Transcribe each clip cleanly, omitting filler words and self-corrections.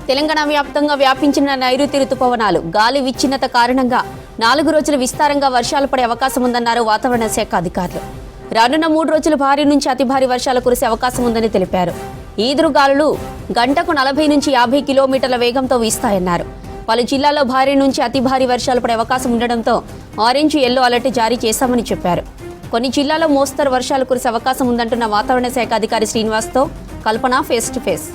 తెలంగాణ వ్యాప్తంగా వ్యాపించిన నైరుతి రుతుపవనాలు గాలి విచ్ఛిన్నత కారణంగా 4 రోజులు విస్తారంగా వర్షాలు పడే అవకాశం ఉందన్నారు వాతావరణ శాఖ అధికారులు. రానున్న 3 రోజులు భారీ నుంచి అతి భారీ వర్షాలు కురిసే అవకాశం ఉందని తెలిపారు. ఈదురుగాలులు గంటకు 40 నుంచి 50 కిలోమీటర్ల వేగంతో వీస్తాయన్నారు. పలు జిల్లాల్లో భారీ నుంచి అతి భారీ వర్షాలు పడే అవకాశం ఉండడంతో ఆరెంజ్, ఎల్లో అలర్ట్ జారీ చేశామని చెప్పారు. కొన్ని జిల్లాల్లో మోస్తరు వర్షాలు కురిసే అవకాశం ఉందంటున్న వాతావరణ శాఖ అధికారి శ్రీనివాస్తో కల్పన ఫేస్ టు ఫేస్.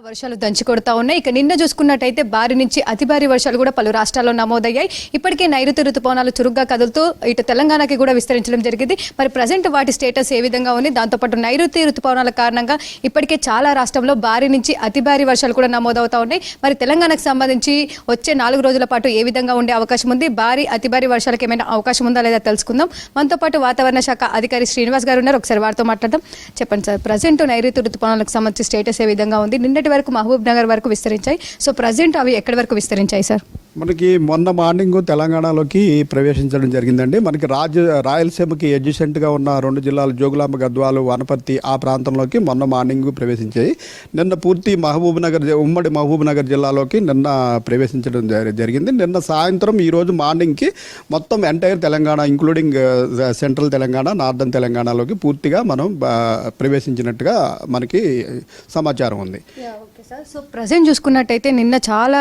వర్షాలు దంచి కొడతా ఉన్నాయి. ఇక నిన్న చూసుకున్నట్టయితే భారీ నుంచి అతి భారీ వర్షాలు కూడా పలు రాష్ట్రాల్లో నమోదయ్యాయి. ఇప్పటికే నైరుతి రుతుపవనాలు చురుగ్గా కదులుతూ ఇటు తెలంగాణకి కూడా విస్తరించడం జరిగింది. మరి ప్రజెంట్ వాటి స్టేటస్ ఏ విధంగా ఉంది, దాంతోపాటు నైరుతి రుతుపవనాల కారణంగా ఇప్పటికే చాలా రాష్ట్రంలో భారీ నుంచి అతి భారీ వర్షాలు కూడా నమోదవుతా ఉన్నాయి. మరి తెలంగాణకు సంబంధించి వచ్చే 4 రోజుల పాటు ఏ విధంగా ఉండే అవకాశం ఉంది, భారీ అతి భారీ వర్షాలకు ఏమైనా అవకాశం ఉందా లేదా తెలుసుకుందాం. మనతో పాటు వాతావరణ శాఖ అధికారి శ్రీనివాస్ గారు ఉన్నారు. ఒకసారి వారితో మాట్లాడదాం. చెప్పండి సార్, ప్రజెంట్ నైరుతి రుతుపవనాలకు సంబంధించి స్టేటస్ ఏ విధంగా ఉంది? నిన్నటి వరకు మహబూబ్ నగర్ వరకు విస్తరించాయి. సో ప్రజెంట్ అవి ఎక్కడి వరకు విస్తరించాయి సార్? మనకి మొన్న మార్నింగ్ తెలంగాణలోకి ప్రవేశించడం జరిగిందండి. మనకి రాయలసీమకి అడ్జసెంట్గా ఉన్న 2 జిల్లాలు జోగులాంబ, గద్వాలు, వనపర్తి ఆ ప్రాంతంలోకి మొన్న మార్నింగ్ ప్రవేశించాయి. నిన్న పూర్తి ఉమ్మడి మహబూబ్ నగర్ జిల్లాలోకి నిన్న ప్రవేశించడం జరిగింది. నిన్న సాయంత్రం ఈరోజు మార్నింగ్కి మొత్తం entire Telangana including central Telangana, northern తెలంగాణలోకి పూర్తిగా మనం ప్రవేశించినట్టుగా మనకి సమాచారం ఉంది. సో ప్రజెంట్ చూసుకున్నట్టయితే నిన్న చాలా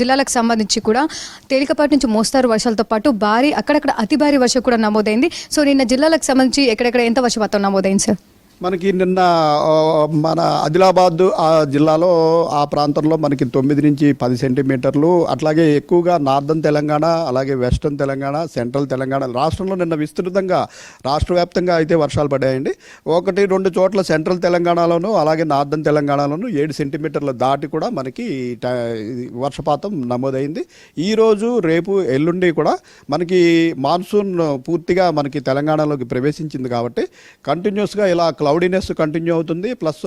జిల్లాలకు సంబంధించి కూడా తేలికపాటి నుంచి మోస్తారు వర్షాలతో పాటు భారీ, అక్కడక్కడ అతి భారీ వర్షం కూడా నమోదైంది. సో నిన్న జిల్లాలకు సంబంధించి ఎక్కడెక్కడ ఎంత వర్షపాతం నమోదైంది సార్? మనకి నిన్న మన ఆదిలాబాద్ ఆ జిల్లాలో ఆ ప్రాంతంలో మనకి 9 నుంచి 10 సెంటీమీటర్లు, అట్లాగే ఎక్కువగా నార్దర్న్ తెలంగాణ, అలాగే వెస్టర్న్ తెలంగాణ, సెంట్రల్ తెలంగాణ రాష్ట్రంలో నిన్న విస్తృతంగా రాష్ట్ర వ్యాప్తంగా అయితే వర్షాలు పడ్డాయండి. 1-2 చోట్ల సెంట్రల్ తెలంగాణలోను అలాగే నార్దర్న్ తెలంగాణలోను 7 సెంటీమీటర్ల దాటి కూడా మనకి వర్షపాతం నమోదైంది. ఈరోజు, రేపు, ఎల్లుండి కూడా మనకి మాన్సూన్ పూర్తిగా మనకి తెలంగాణలోకి ప్రవేశించింది కాబట్టి కంటిన్యూస్గా ఇలా క్లౌడీనెస్ కంటిన్యూ అవుతుంది. ప్లస్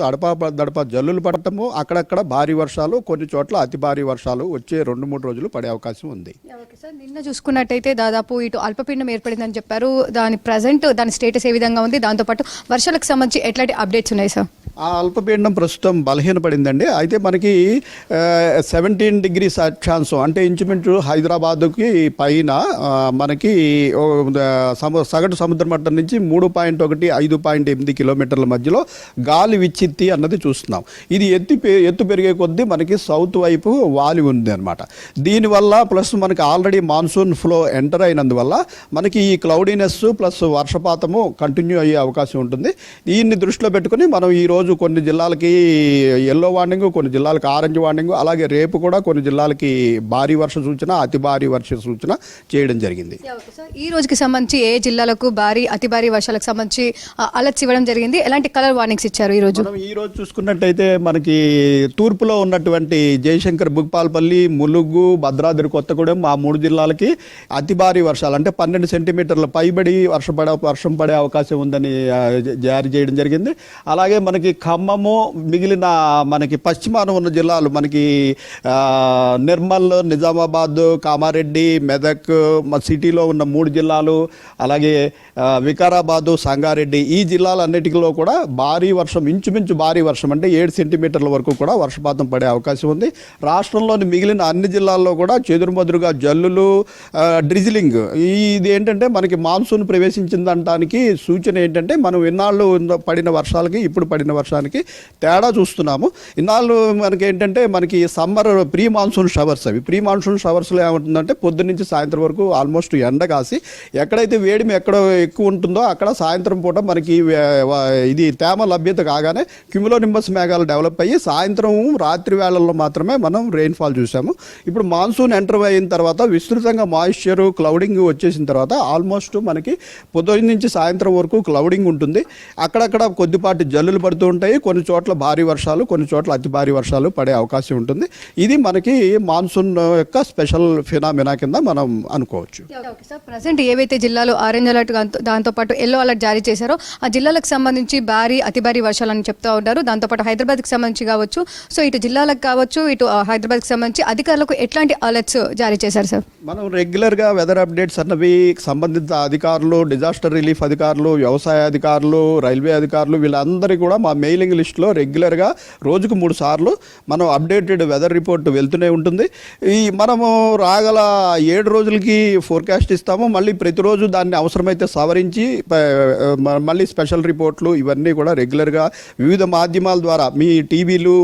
దడప జల్లులు పడటము, అక్కడక్కడ భారీ వర్షాలు, కొన్ని చోట్ల అతి భారీ వర్షాలు వచ్చే 2-3 రోజులు పడే అవకాశం ఉంది. నిన్న చూసుకున్నట్టయితే దాదాపు ఇటు అల్పపీడనం ఏర్పడిందని చెప్పారు. దాని స్టేటస్ ఏ విధంగా ఉంది, దాంతోపాటు వర్షాలకు సంబంధించి ఎట్లాంటి అప్డేట్స్ ఉన్నాయి సార్? ఆ అల్పపీడనం ప్రస్తుతం బలహీనపడిందండి. అయితే మనకి 17 డిగ్రీస్ అక్షాంశం అంటే ఇంచుమించు హైదరాబాద్కి పైన మనకి సగటు సముద్ర మట్టం నుంచి 3.1, 5.8 కిలోమీటర్ల మధ్యలో గాలి విచ్చిత్తి అన్నది చూస్తున్నాం. ఇది ఎత్తు పెరిగే కొద్దీ మనకి సౌత్ వైపు వాలి ఉంది అనమాట. దీనివల్ల ప్లస్ మనకి ఆల్రెడీ మాన్సూన్ ఫ్లో ఎంటర్ అయినందువల్ల మనకి ఈ క్లౌడీనెస్ ప్లస్ వర్షపాతము కంటిన్యూ అయ్యే అవకాశం ఉంటుంది. దీన్ని దృష్టిలో పెట్టుకుని మనం ఈరోజు కొన్ని జిల్లాలకి ఎల్లో వార్నింగ్, కొన్ని జిల్లాలకు ఆరెంజ్ వార్నింగ్, అలాగే రేపు కూడా కొన్ని జిల్లాలకి భారీ వర్ష సూచన, అతి భారీ వర్ష సూచన చేయడం జరిగింది. ఈ రోజుకి సంబంధించి ఏ జిల్లాలకు భారీ, అతి భారీ వర్షాలకు సంబంధించి అలర్ట్స్ ఇవ్వడం జరిగింది? ఎలాంటి కలర్ వార్నింగ్స్ ఇచ్చారు ఈ రోజు? ఈ రోజు చూసుకున్నట్టయితే మనకి తూర్పులో ఉన్నటువంటి జయశంకర్, భూపాలపల్లి, ములుగు, భద్రాద్రి కొత్తగూడెం ఆ 3 జిల్లాలకి అతి భారీ వర్షాలు అంటే 12 సెంటీమీటర్ల పైబడి వర్షం పడే అవకాశం ఉందని జారీ చేయడం జరిగింది. అలాగే మనకి ఖమ్మము, మిగిలిన మనకి పశ్చిమాన ఉన్న జిల్లాలు మనకి నిర్మల్, నిజామాబాద్, కామారెడ్డి, మెదక్ సిటీలో ఉన్న 3 జిల్లాలు, అలాగే వికారాబాదు, సంగారెడ్డి ఈ జిల్లాలన్నిటిలో కూడా భారీ వర్షం, ఇంచుమించు భారీ వర్షం అంటే 7 సెంటీమీటర్ల వరకు కూడా వర్షపాతం పడే అవకాశం ఉంది. రాష్ట్రంలోని మిగిలిన అన్ని జిల్లాల్లో కూడా చెదురుమదురుగా జల్లులు, డ్రిజిలింగ్. ఇది ఏంటంటే మనకి మాన్సూన్ ప్రవేశించిందనడానికి సూచన ఏంటంటే మనం ఇన్నాళ్ళు పడిన వర్షాలకి ఇప్పుడు పడిన వర్షానికి తేడా చూస్తున్నాము. ఇన్నాళ్ళు మనకి ఏంటంటే మనకి సమ్మర్ ప్రీ మాన్సూన్ షవర్స్, అవి ప్రీ మాన్సూన్ షవర్స్లో ఏముంటుందంటే పొద్దు నుంచి సాయంత్రం వరకు ఆల్మోస్ట్ ఎండ కాసి ఎక్కడైతే వేడిమి ఎక్కడ ఎక్కువ ఉంటుందో అక్కడ సాయంత్రం పూట మనకి ఇది తేమ లభ్యత కాగానే క్యుములోనింబస్ మేఘాలు డెవలప్ అయ్యి సాయంత్రం రాత్రి వేళల్లో మాత్రమే మనం రెయిన్ఫాల్ చూసాము. ఇప్పుడు మాన్సూన్ ఎంటర్ అయిన తర్వాత విస్తృతంగా మాయిశ్చరు, క్లౌడింగ్ వచ్చేసిన తర్వాత ఆల్మోస్ట్ మనకి పొద్దున్న నుంచి సాయంత్రం వరకు క్లౌడింగ్ ఉంటుంది. అక్కడక్కడ కొద్దిపాటి జల్లులు పడుతూ ఉంటాయి. కొన్ని చోట్ల భారీ వర్షాలు, కొన్ని చోట్ల అతి భారీ వర్షాలు పడే అవకాశం ఉంటుంది. ఇది మనకి మాన్సూన్ యొక్క స్పెషల్ ఫినామినా కింద మనం అనుకోవచ్చు. ప్రజెంట్ ఏవైతే జిల్లాలు ఆరెంజ్ అలర్ట్, దాంతోపాటు ఎల్లో అలర్ట్ జారీ చేశారో ఆ జిల్లాలకు సంబంధించి భారీ, అతి భారీ వర్షాలని చెప్తూ ఉంటారు. దాంతోపాటు హైదరాబాద్కి సంబంధించి కావచ్చు, సో ఇటు జిల్లాలకు కావచ్చు, ఇటు హైదరాబాద్కి సంబంధించి అధికారులకు ఎట్లాంటి అలర్ట్స్ జారీ చేశారు సార్? మనం రెగ్యులర్గా వెదర్ అప్డేట్స్ అన్నవి సంబంధిత అధికారులు, డిజాస్టర్ రిలీఫ్ అధికారులు, వ్యవసాయ అధికారులు, రైల్వే అధికారులు వీళ్ళందరూ కూడా మా మెయిలింగ్ లిస్ట్లో రెగ్యులర్గా రోజుకు 3 సార్లు మనం అప్డేటెడ్ వెదర్ రిపోర్ట్ వెళ్తూనే ఉంటుంది. మనము రాగల 7 రోజులకి ఫోర్కాస్ట్ ఇస్తాము. మళ్ళీ ప్రతిరోజు దాన్ని అవసరమైతే సవరించి మళ్ళీ స్పెషల్ రిపోర్ట్లు ఇవన్నీ కూడా రెగ్యులర్గా వివిధ మాధ్యమాల ద్వారా మీ టీవీలు,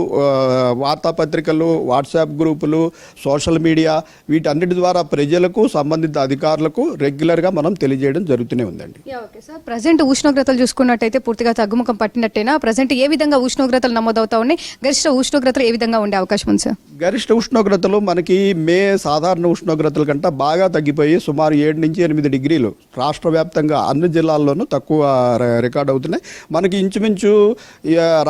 వార్తాపత్రికలు, వాట్సాప్ గ్రూపులు, సోషల్ మీడియా వీటన్నిటి ద్వారా ప్రజలకు, సంబంధిత అధికారులకు రెగ్యులర్గా మనం తెలియజేయడం జరుగుతూనే ఉందండి. ఓకే సార్, ప్రజెంట్ ఉష్ణోగ్రతలు చూసుకున్నట్టయితే పూర్తిగా తగ్గుముఖం పట్టినట్టేనా? ప్రజెంట్ ఏ విధంగా ఉష్ణోగ్రతలు నమోదవుతా ఉన్నాయి? గరిష్ట ఉష్ణోగ్రతలు ఏ విధంగా ఉండే అవకాశం ఉంది సార్? గరిష్ట ఉష్ణోగ్రతలు మనకి మే సాధారణ ఉష్ణోగ్రతల కంటే బాగా తగ్గిపోయి సుమారు 7 నుంచి 8 డిగ్రీలు రాష్ట్ర వ్యాప్తంగా అన్ని జిల్లాల్లోనూ తక్కువ రికార్డ్ అవుతున్నాయి. మనకి ఇంచుమించు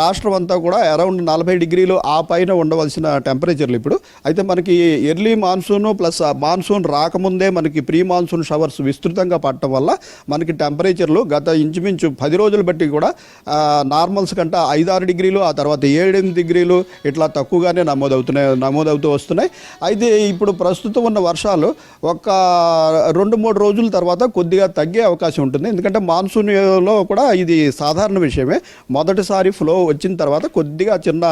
రాష్ట్రం అంతా కూడా అరౌండ్ 40 డిగ్రీలు ఆ పైన ఉండవలసిన టెంపరేచర్లు ఇప్పుడు. అయితే మనకి ఎర్లీ మాన్సూన్ ప్లస్ మాన్సూన్ రాకముందే మనకి ప్రీ మాన్సూన్ షవర్స్ విస్తృతంగా పడటం వల్ల మనకి టెంపరేచర్లు గత ఇంచుమించు 10 రోజులు బట్టి కూడా నార్మల్స్ కంటే 5-6 డిగ్రీలు, ఆ తర్వాత 7-8 డిగ్రీలు ఇట్లా తక్కువగానే నమోదవుతూ వస్తున్నాయి. అయితే ఇప్పుడు ప్రస్తుతం ఉన్న వర్షాలు ఒక 2-3 రోజుల తర్వాత కొద్దిగా తగ్గే అవకాశం ఉంటుంది. ఎందుకంటే మాన్సూన్లో కూడా ఇది సాధారణ విషయమే. మొదటిసారి ఫ్లో వచ్చిన తర్వాత కొద్దిగా చిన్న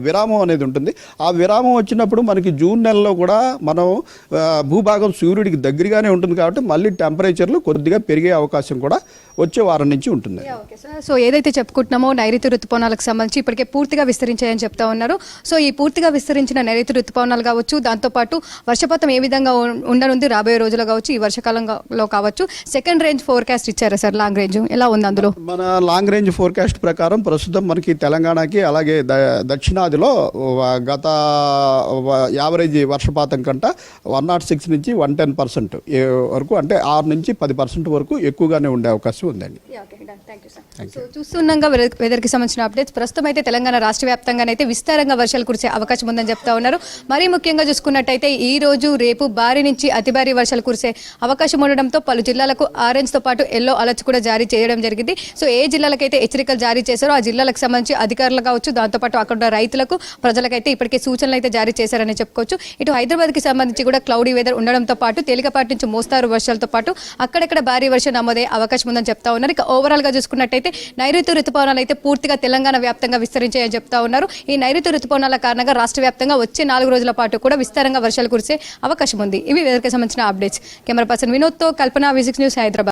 విరామం అనేది ఉంటుంది. ఆ విరామం వచ్చినప్పుడు మనకి జూన్ నెలలో కూడా మనం భూభాగం సూర్యుడికి దగ్గరగానే ఉంటుంది కాబట్టి మళ్ళీ టెంపరేచర్లు కొద్దిగా పెరిగే అవకాశం కూడా వచ్చే వారం నుంచి ఉంటుంది. సో ఏదైతే చెప్పుకుంటున్నామో నైరుతి రుతుపవనాలకు సంబంధించి ఇప్పటికే పూర్తిగా విస్తరించాయని చెప్తా ఉన్నారు. సో ఈ పూర్తిగా విస్తరించిన నైరుతి రుతుపవనాలు కావచ్చు, దాంతోపాటు వర్షపాతం ఏ విధంగా ఉండనుంది రాబోయే రోజుల్లో కావచ్చు, ఈ వర్షకాలంలో కావచ్చు, సెకండ్ రేంజ్ ఫోర్కాస్ట్ ఇచ్చారా సార్? లాంగ్ రేంజ్ ఎలా ఉంది అందులో? మన లాంగ్ రేంజ్ ఫోర్కాస్ట్ ప్రకారం ప్రస్తుతం మనకి తెలంగాణకి అలాగే దక్షిణాదిలో గత యావరేజ్ వర్షపాతం కంటే 106 నుంచి 110% వరకు, అంటే 6 నుంచి 10% వరకు ఎక్కువగానే ఉండే అవకాశం ఉందండి. సో చూస్తున్నాగా వెదర్కి సంబంధించిన అప్డేట్స్. ప్రస్తుతం అయితే తెలంగాణ రాష్ట్ర వ్యాప్తంగానైతే విస్తారంగా వర్షాలు కురిసే అవకాశం ఉందని చెప్తా ఉన్నారు. మరీ ముఖ్యంగా చూసుకున్నట్టయితే ఈ రోజు రేపు భారీ నుంచి అతి భారీ వర్షాలు కురిసే అవకాశం ఉండడంతో పలు జిల్లాలకు ఆరెంజ్తో పాటు ఎల్లో అలర్ట్స్ కూడా జారీ చేయడం జరిగింది. సో ఏ జిల్లాలకైతే హెచ్చరికలు జారీ చేశారో ఆ జిల్లాలకు సంబంధించి అధికారులు కావచ్చు, దాంతోపాటు అక్కడ ఉన్న రైతులకు, ప్రజలకైతే ఇప్పటికే సూచనలు అయితే జారీ చేశారని చెప్పుకోవచ్చు. ఇటు హైదరాబాద్కి సంబంధించి కూడా క్లౌడీ వెదర్ ఉండడంతో పాటు తేలికపాటి నుంచి మోస్తారు వర్షాలతో పాటు అక్కడక్కడ భారీ వర్షం నమోదయ్యే అవకాశం ఉందని చెప్తా ఉన్నారు. ఇక ఓవరాల్ గా చూసుకున్నట్టయితే నైరుతి రుతుపవనాలు అయితే పూర్తిగా తెలంగాణ వ్యాప్తంగా విస్తరించాయని చెప్తా ఉన్నారు. ఈ నైరుతి రుతుపవనాల కారణంగా రాష్ట్ర వ్యాప్తంగా వచ్చే 4 రోజుల పాటు కూడా విస్తారంగా వర్షాలు కురిసే అవకాశం ఉంది. ఇవి వెదర్కి సంబంధించిన అప్డేట్స్. కెమెరా పర్సన్ వినోద్తో కల్పన, V6 న్యూస్, హైదరాబాద్.